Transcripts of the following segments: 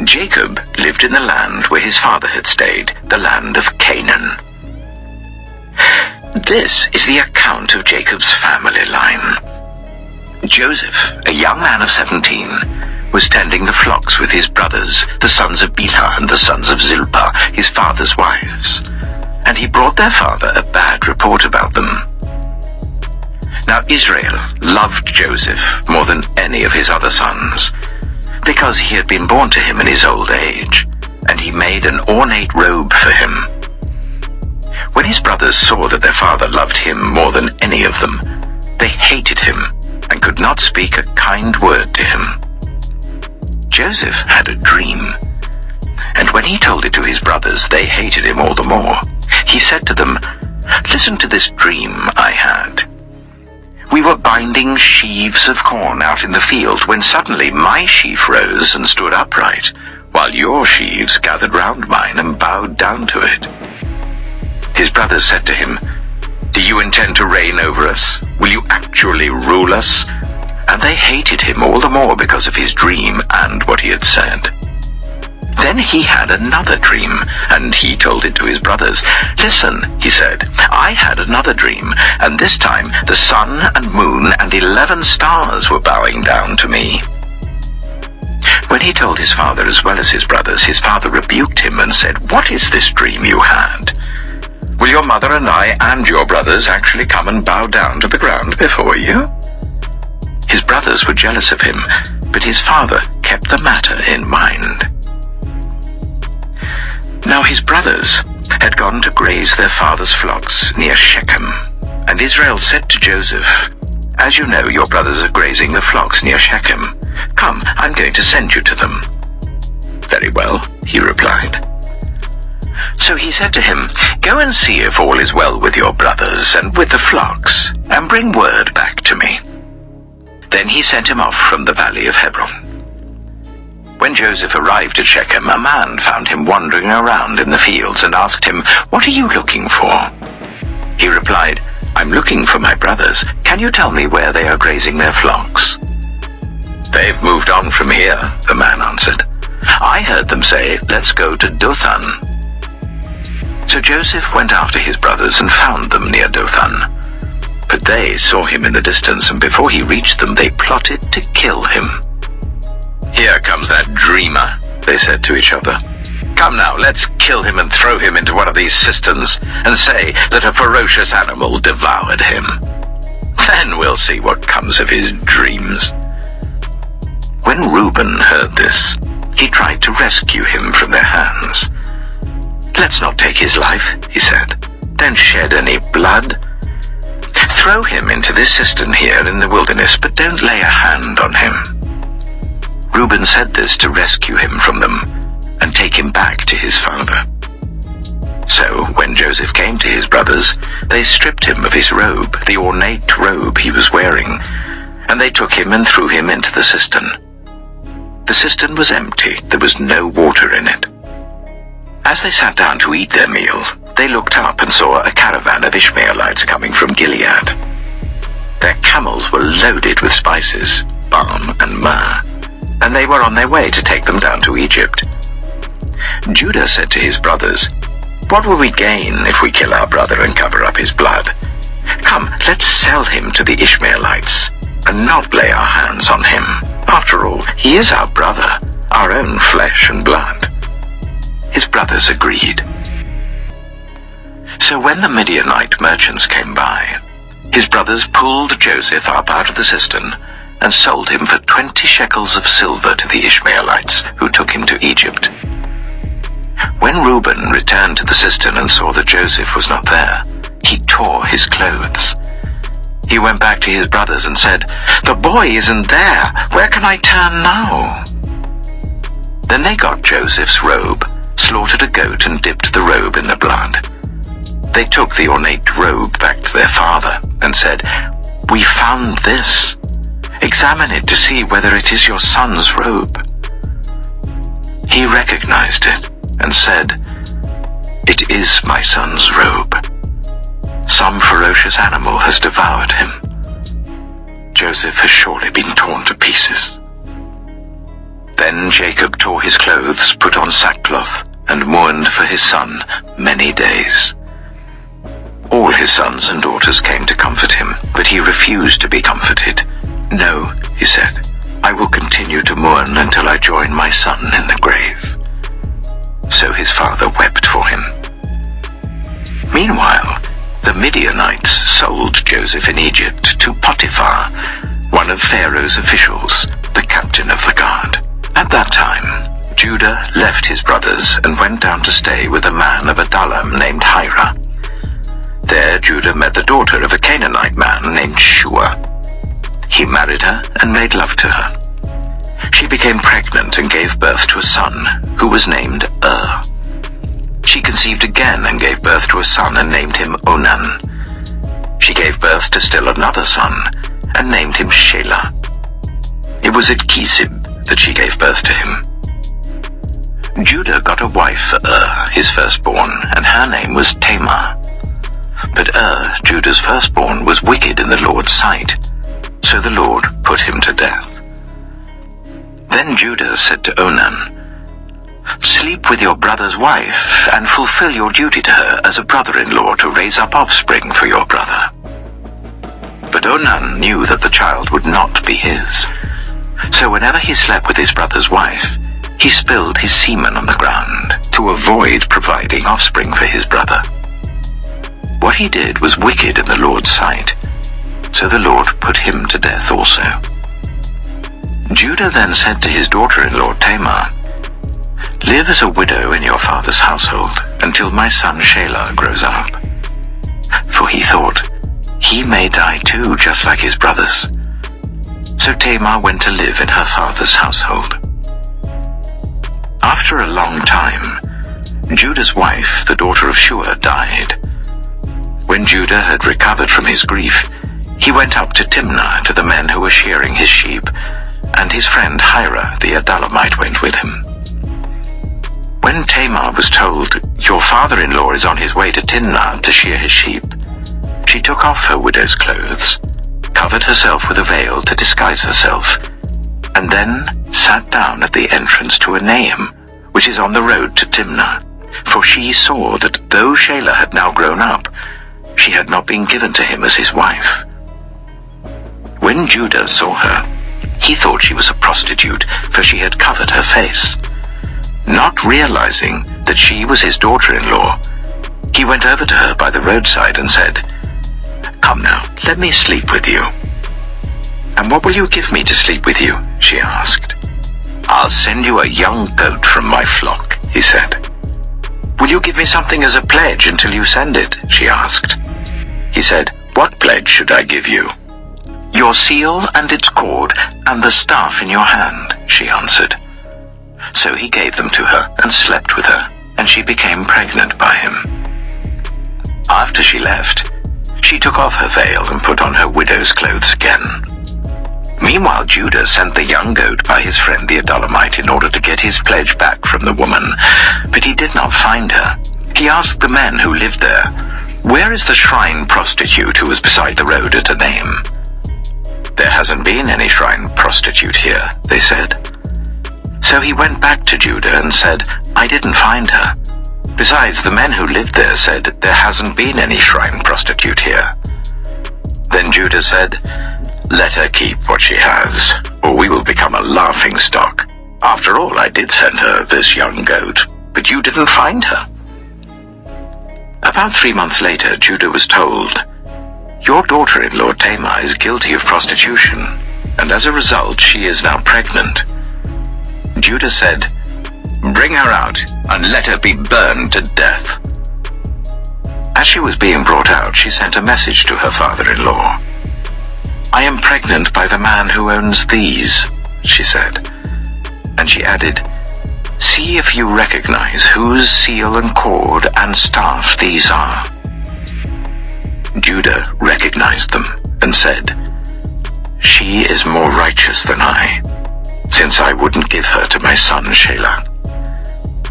Jacob lived in the land where his father had stayed, the land of Canaan. This is the account of Jacob's family line. Joseph, a young man of 17, was tending the flocks with his brothers, the sons of Bilhah and the sons of Zilpah, his father's wives, and he brought their father a bad report about them. Now Israel loved Joseph more than any of his other sons, because he had been born to him in his old age, and he made an ornate robe for him. When his brothers saw that their father loved him more than any of them, they hated him and could not speak a kind word to him. Joseph had a dream, and when he told it to his brothers, they hated him all the more. He said to them, "Listen to this dream I had. We were binding sheaves of corn out in the field when suddenly my sheaf rose and stood upright, while your sheaves gathered round mine and bowed down to it." His brothers said to him, "Do you intend to reign over us? Will you actually rule us?" And they hated him all the more because of his dream and what he had said. Then he had another dream, and he told it to his brothers. "Listen," he said, "I had another dream, and this time the sun and moon and 11 stars were bowing down to me." When he told his father as well as his brothers, his father rebuked him and said, "What is this dream you had? Will your mother and I and your brothers actually come and bow down to the ground before you?" His brothers were jealous of him, but his father kept the matter in mind. Now his brothers had gone to graze their father's flocks near Shechem, and Israel said to Joseph, "As you know, your brothers are grazing the flocks near Shechem. Come, I'm going to send you to them." "Very well," he replied. So he said to him, "Go and see if all is well with your brothers and with the flocks, and bring word back to me." Then he sent him off from the valley of Hebron. When Joseph arrived at Shechem, a man found him wandering around in the fields and asked him, "What are you looking for?" He replied, "I'm looking for my brothers. Can you tell me where they are grazing their flocks?" "They've moved on from here," the man answered. "I heard them say, 'Let's go to Dothan.'" So Joseph went after his brothers and found them near Dothan. But they saw him in the distance, and before he reached them, they plotted to kill him. "Here comes that dreamer," they said to each other. "Come now, let's kill him and throw him into one of these cisterns and say that a ferocious animal devoured him. Then we'll see what comes of his dreams." When Reuben heard this, he tried to rescue him from their hands. "Let's not take his life," he said. "Don't shed any blood. Throw him into this cistern here in the wilderness, but don't lay a hand on him." Reuben said this to rescue him from them and take him back to his father. So when Joseph came to his brothers, they stripped him of his robe, the ornate robe he was wearing, and they took him and threw him into the cistern. The cistern was empty, there was no water in it. As they sat down to eat their meal, they looked up and saw a caravan of Ishmaelites coming from Gilead. Their camels were loaded with spices, balm and myrrh, and they were on their way to take them down to Egypt. Judah said to his brothers, "What will we gain if we kill our brother and cover up his blood? Come, let's sell him to the Ishmaelites and not lay our hands on him. After all, he is our brother, our own flesh and blood." His brothers agreed. So when the Midianite merchants came by, his brothers pulled Joseph up out of the cistern and sold him for 20 shekels of silver to the Ishmaelites, who took him to Egypt. When Reuben returned to the cistern and saw that Joseph was not there, he tore his clothes. He went back to his brothers and said, "The boy isn't there. Where can I turn now?" Then they got Joseph's robe, slaughtered a goat and dipped the robe in the blood. They took the ornate robe back to their father and said, "We found this. Examine it to see whether it is your son's robe." He recognized it and said, "It is my son's robe. Some ferocious animal has devoured him. Joseph has surely been torn to pieces." Then Jacob tore his clothes, put on sackcloth, and mourned for his son many days. All his sons and daughters came to comfort him, but he refused to be comforted. "No," he said, "I will continue to mourn until I join my son in the grave." So his father wept for him. Meanwhile, the Midianites sold Joseph in Egypt to Potiphar, one of Pharaoh's officials, the captain of the guard. At that time, Judah left his brothers and went down to stay with a man of Adullam named Hira. There Judah met the daughter of a Canaanite man named Shua. He married her and made love to her. She became pregnant and gave birth to a son, who was named She conceived again and gave birth to a son and named him Onan. She gave birth to still another son and named him Shelah. It was at Kisib that she gave birth to him. Judah got a wife for his firstborn, and her name was Tamar. But Judah's firstborn, was wicked in the Lord's sight, so the Lord put him to death. Then Judah said to Onan, "Sleep with your brother's wife and fulfill your duty to her as a brother-in-law to raise up offspring for your brother." But Onan knew that the child would not be his. So whenever he slept with his brother's wife, he spilled his semen on the ground to avoid providing offspring for his brother. What he did was wicked in the Lord's sight, so the Lord put him to death also. Judah then said to his daughter-in-law Tamar, "Live as a widow in your father's household until my son Shelah grows up." For he thought, he may die too, just like his brothers. So Tamar went to live in her father's household. After a long time, Judah's wife, the daughter of Shua, died. When Judah had recovered from his grief, he went up to Timnah to the men who were shearing his sheep, and his friend Hira the Adullamite went with him. When Tamar was told, "Your father-in-law is on his way to Timnah to shear his sheep," she took off her widow's clothes, covered herself with a veil to disguise herself, and then sat down at the entrance to Enaim, which is on the road to Timnah, for she saw that though Shelah had now grown up, she had not been given to him as his wife. When Judah saw her, he thought she was a prostitute, for she had covered her face. Not realizing that she was his daughter-in-law, he went over to her by the roadside and said, "Come now, let me sleep with you." "And what will you give me to sleep with you?" she asked. "I'll send you a young goat from my flock," he said. "Will you give me something as a pledge until you send it?" she asked. He said, "What pledge should I give you?" "Your seal and its cord and the staff in your hand," she answered. So he gave them to her and slept with her, and she became pregnant by him. After she left, she took off her veil and put on her widow's clothes again. Meanwhile, Judah sent the young goat by his friend the Adullamite in order to get his pledge back from the woman, but he did not find her. He asked the men who lived there, "Where is the shrine prostitute who was beside the road at Enaim?" "There hasn't been any shrine prostitute here," they said. So he went back to Judah and said, "I didn't find her. Besides, the men who lived there said, 'There hasn't been any shrine prostitute here.'" Then Judah said, "Let her keep what she has, or we will become a laughing stock. After all, I did send her this young goat, but you didn't find her." About 3 months later, Judah was told, "Your daughter-in-law Tamar is guilty of prostitution, and as a result she is now pregnant." Judah said, "Bring her out and let her be burned to death." As she was being brought out, she sent a message to her father-in-law. "I am pregnant by the man who owns these," she said. And she added, "See if you recognize whose seal and cord and staff these are." Judah recognized them and said, "She is more righteous than I, since I wouldn't give her to my son Shelah."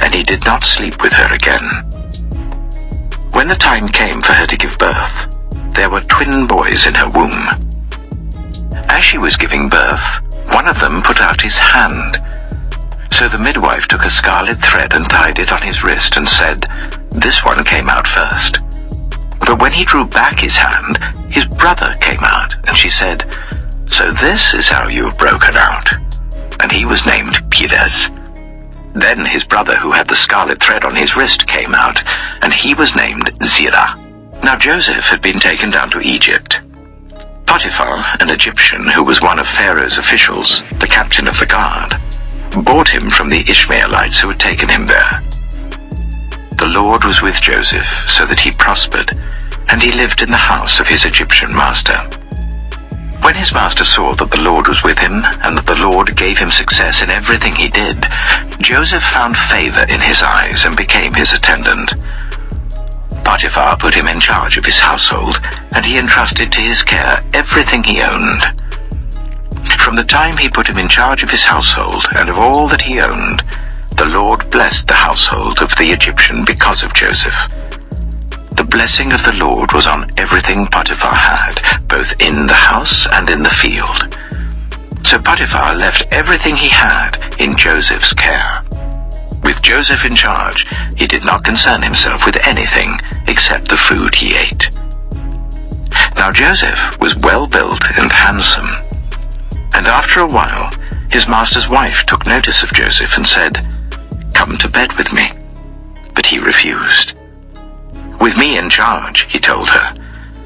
And he did not sleep with her again. When the time came for her to give birth, there were twin boys in her womb. As she was giving birth, one of them put out his hand, So the midwife took a scarlet thread and tied it on his wrist and said, "This one came out first." But when he drew back his hand, his brother came out, and she said, "So this is how you have broken out." And he was named Perez. Then his brother who had the scarlet thread on his wrist came out, and he was named Zerah. Now Joseph had been taken down to Egypt. Potiphar, an Egyptian who was one of Pharaoh's officials, the captain of the guard, bought him from the Ishmaelites who had taken him there. The Lord was with Joseph so that he prospered, and he lived in the house of his Egyptian master. When his master saw that the Lord was with him, and that the Lord gave him success in everything he did, Joseph found favor in his eyes and became his attendant. Potiphar put him in charge of his household, and he entrusted to his care everything he owned. From the time he put him in charge of his household and of all that he owned, the Lord blessed the household of the Egyptian because of Joseph. The blessing of the Lord was on everything Potiphar had, both in the house and in the field. So Potiphar left everything he had in Joseph's care. With Joseph in charge, he did not concern himself with anything except the food he ate. Now Joseph was well built and handsome. And after a while, his master's wife took notice of Joseph and said, "Come to bed with me." But he refused. "With me in charge," he told her,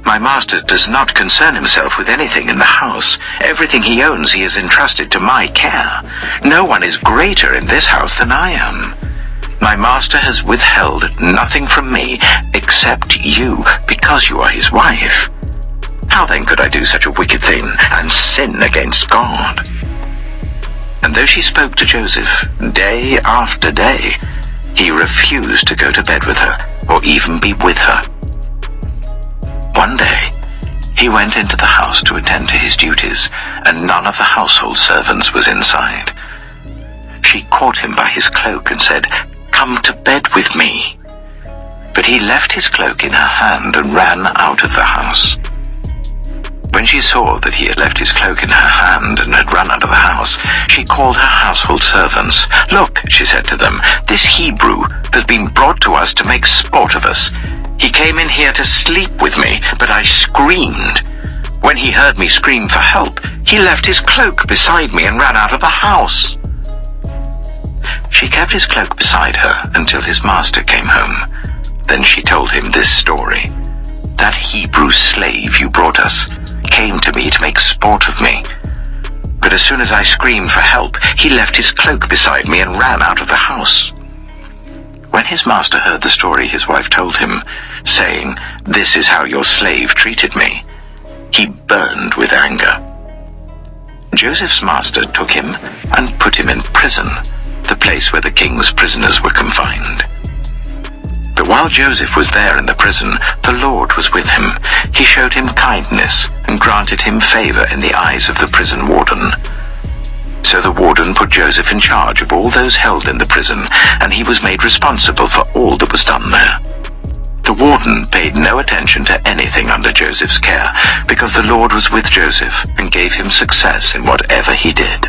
"my master does not concern himself with anything in the house. Everything he owns he has entrusted to my care. No one is greater in this house than I am. My master has withheld nothing from me except you, because you are his wife. How then could I do such a wicked thing and sin against God?" And though she spoke to Joseph day after day, he refused to go to bed with her or even be with her. One day, he went into the house to attend to his duties, and none of the household servants was inside. She caught him by his cloak and said, "Come to bed with me." But he left his cloak in her hand and ran out of the house. When she saw that he had left his cloak in her hand and had run out of the house, she called her household servants. "Look," she said to them, "this Hebrew has been brought to us to make sport of us. He came in here to sleep with me, but I screamed. When he heard me scream for help, he left his cloak beside me and ran out of the house." She kept his cloak beside her until his master came home. Then she told him this story. "That Hebrew slave you brought us came to me to make sport of me. But as soon as I screamed for help, he left his cloak beside me and ran out of the house." When his master heard the story his wife told him, saying, "This is how your slave treated me," he burned with anger. Joseph's master took him and put him in prison, the place where the king's prisoners were confined. But while Joseph was there in the prison, the Lord was with him. He showed him kindness and granted him favor in the eyes of the prison warden. So the warden put Joseph in charge of all those held in the prison, and he was made responsible for all that was done there. The warden paid no attention to anything under Joseph's care, because the Lord was with Joseph and gave him success in whatever he did.